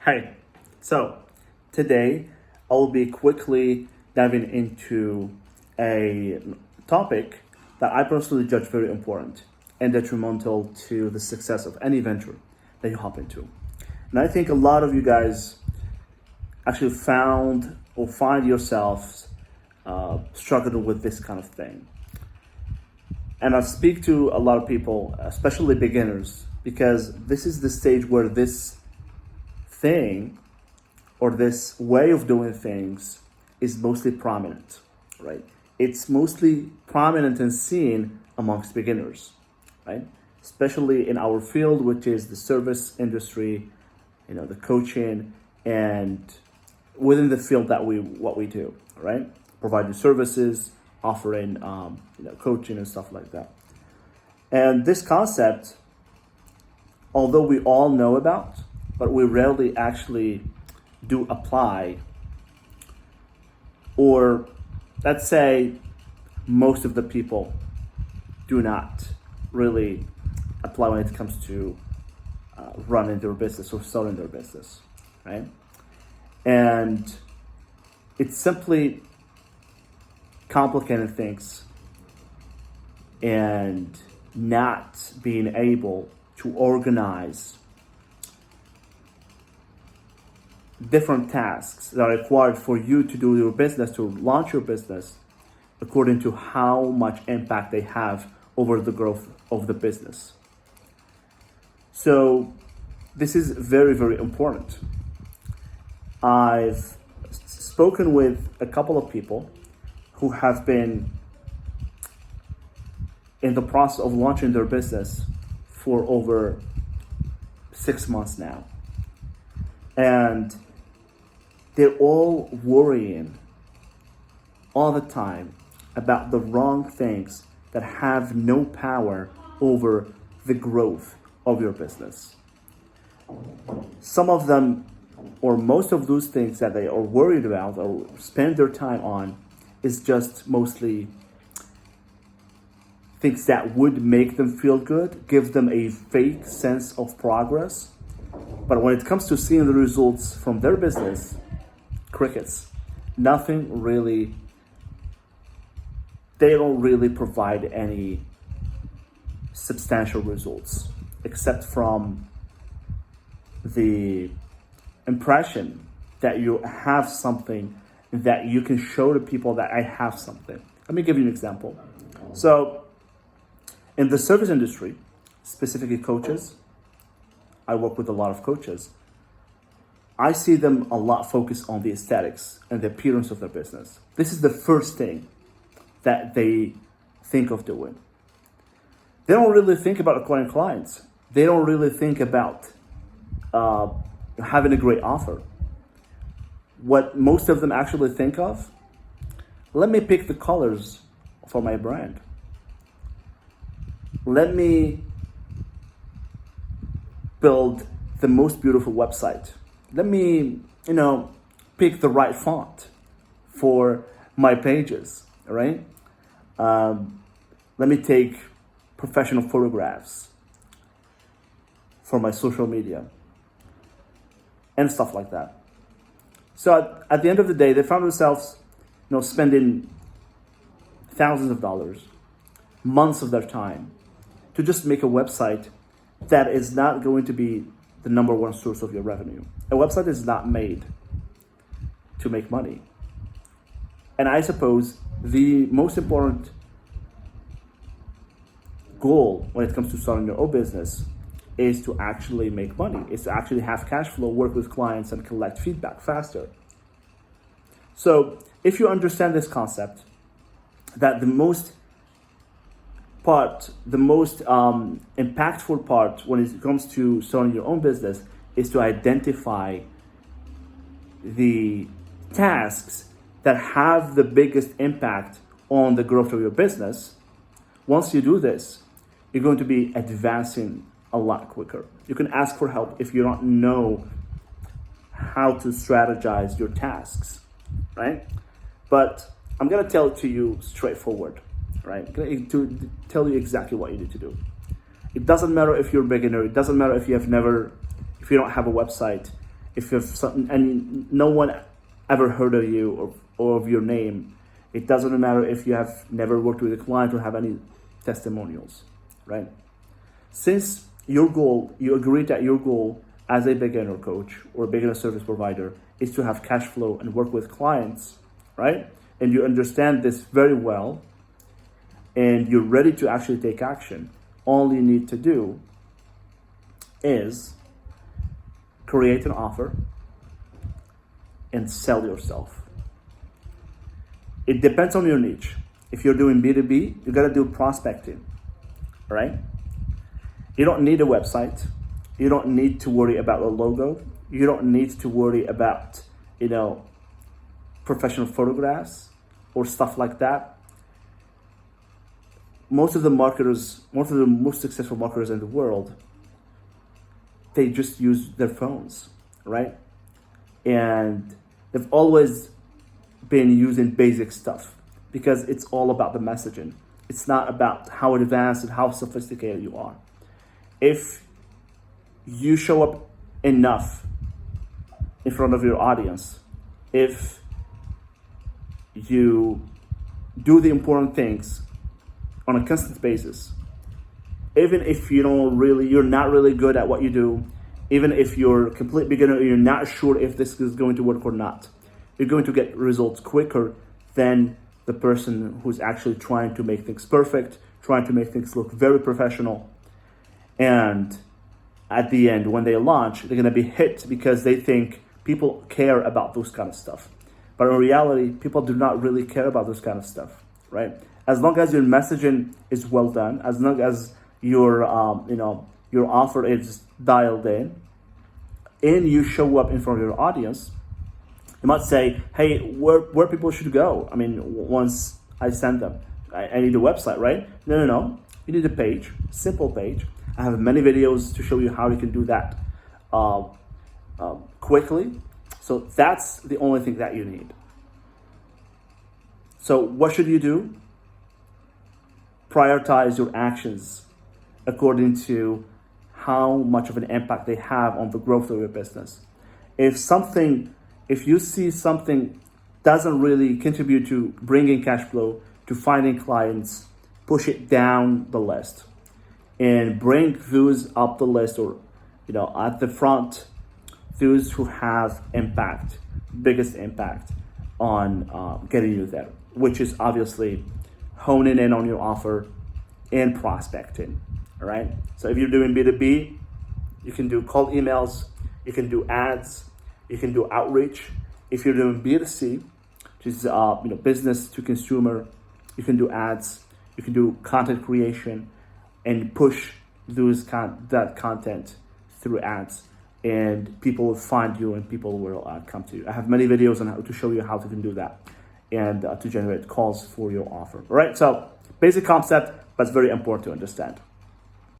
Right. So today I will be quickly diving into a topic that I personally judge very important and detrimental to the success of any venture that you hop into. And I think a lot of you guys actually found or find yourselves struggling with this kind of thing. And I speak to a lot of people, especially beginners, because this is the stage where this thing or this way of doing things is mostly prominent, right? It's mostly prominent and seen amongst beginners, right? Especially in our field, which is the service industry, the coaching, and within the field that what we do, right? Providing services, offering coaching and stuff like that. And this concept, although we all know about, but we rarely actually do apply, or let's say most of the people do not really apply when it comes to running their business or selling their business, right? And it's simply complicating things and not being able to organize different tasks that are required for you to do your business, to launch your business, according to how much impact they have over the growth of the business. So this is very, very important. I've spoken with a couple of people who have been in the process of launching their business for over 6 months now. And they're all worrying all the time about the wrong things that have no power over the growth of your business. Some of them, or most of those things that they are worried about or spend their time on, is just mostly things that would make them feel good, give them a fake sense of progress. But when it comes to seeing the results from their business, crickets. Nothing really, they don't really provide any substantial results, except from the impression that you have something that you can show to people that I have something. Let me give you an example. So in the service industry, specifically coaches, I work with a lot of coaches. I see them a lot focused on the aesthetics and the appearance of their business. This is the first thing that they think of doing. They don't really think about acquiring clients. They don't really think about having a great offer. What most of them actually think of, let me pick the colors for my brand. Let me build the most beautiful website. Let me, pick the right font for my pages, right? Let me take professional photographs for my social media and stuff like that. So at the end of the day, they found themselves, spending thousands of dollars, months of their time to just make a website that is not going to be the number one source of your revenue. A website is not made to make money. And I suppose the most important goal when it comes to starting your own business is to actually make money, is to actually have cash flow, work with clients, and collect feedback faster. So if you understand this concept, that the most impactful part when it comes to starting your own business is to identify the tasks that have the biggest impact on the growth of your business. Once you do this, you're going to be advancing a lot quicker. You can ask for help if you don't know how to strategize your tasks, right? But I'm going to tell it to you straightforward, right? I'm going to tell you exactly what you need to do. It doesn't matter if you're a beginner. It doesn't matter if you don't have a website. if you have something and no one ever heard of you or of your name, it doesn't matter if you have never worked with a client or have any testimonials, right? Since your goal, you agreed that your goal as a beginner coach or beginner service provider is to have cash flow and work with clients, right? And you understand this very well, and you're ready to actually take action, all you need to do is create an offer and sell yourself. It depends on your niche. If you're doing B2B, you gotta do prospecting, right? You don't need a website. You don't need to worry about a logo. You don't need to worry about, professional photographs or stuff like that. Most of the most successful marketers in the world, they just use their phones, right? And they've always been using basic stuff because it's all about the messaging. It's not about how advanced and how sophisticated you are. If you show up enough in front of your audience, if you do the important things on a constant basis, even if you're not really good at what you do, even if you're a complete beginner, you're not sure if this is going to work or not, you're going to get results quicker than the person who's actually trying to make things perfect, trying to make things look very professional. And at the end, when they launch, they're going to be hit because they think people care about those kind of stuff. But in reality, people do not really care about this kind of stuff, right? As long as your messaging is well done, as long as your offer is dialed in, and you show up in front of your audience, you might say, hey, where people should go? I mean, once I send them, I need a website, right? No. You need a page, simple page. I have many videos to show you how you can do that quickly. So that's the only thing that you need. So what should you do? Prioritize your actions according to how much of an impact they have on the growth of your business. If you see something doesn't really contribute to bringing cash flow, to finding clients, push it down the list and bring those up the list, or at the front, those who have biggest impact on getting you there, which is obviously honing in on your offer and prospecting. All right. So if you're doing B2B, you can do cold emails, you can do ads, you can do outreach. If you're doing B2C, which is business to consumer, you can do ads, you can do content creation, and push that content through ads, and people will find you and people will come to you. I have many videos on how to show you how to do that and to generate calls for your offer. All right. So basic concept, but it's very important to understand.